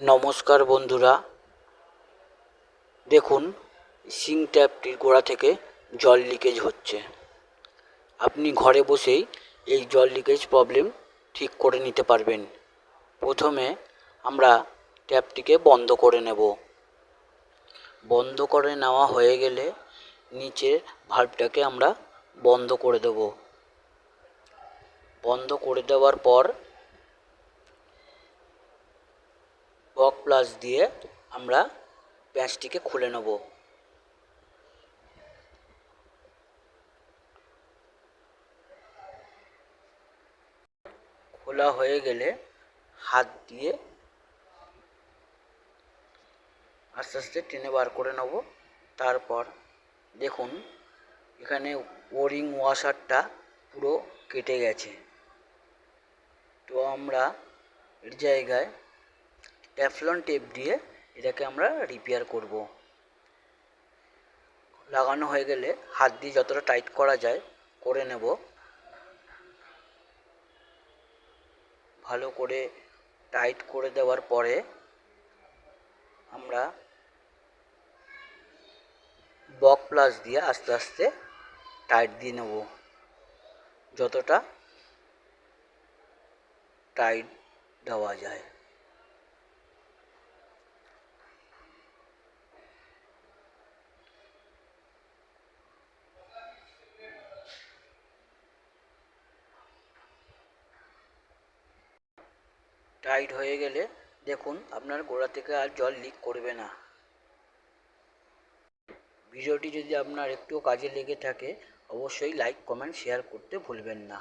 নমস্কার বন্ধুরা, দেখুন সিঙ্ক ট্যাপটির গোড়া থেকে জল লিকেজ হচ্ছে। আপনি ঘরে বসেই এই জল লিকেজ প্রবলেম ঠিক করে নিতে পারবেন। প্রথমে আমরা ট্যাপটিকে বন্ধ করে নেব। বন্ধ করে নেওয়া হয়ে গেলে নিচের ভাল্বটাকে আমরা বন্ধ করে দেব। বন্ধ করে দেওয়ার পর বক প্লাস দিয়ে আমরা প্যাঁচটিকে খুলে নেব। খোলা হয়ে গেলে হাত দিয়ে আস্তে আস্তে টেনে বার করে নেব। তারপর দেখুন এখানে ওরিং ওয়াশারটা পুরো কেটে গেছে। তো আমরা এর জায়গায় ট্যাফলন টেপ দিয়ে এটাকে আমরা রিপেয়ার করব। লাগানো হয়ে গেলে হাত দিয়ে যতটা টাইট করা যায় করে নেব। ভালো করে টাইট করে দেওয়ার পরে আমরা বক প্লাস দিয়ে আস্তে আস্তে টাইট দিয়ে নেব। যতটা টাইট দেওয়া যায়। টাইট হয়ে গেলে দেখুন আপনার গোড়া থেকে আর জল লিক করবে না। ভিডিওটি যদি আপনার একটুও কাজে লেগে থাকে অবশ্যই লাইক, কমেন্ট, শেয়ার করতে ভুলবেন না।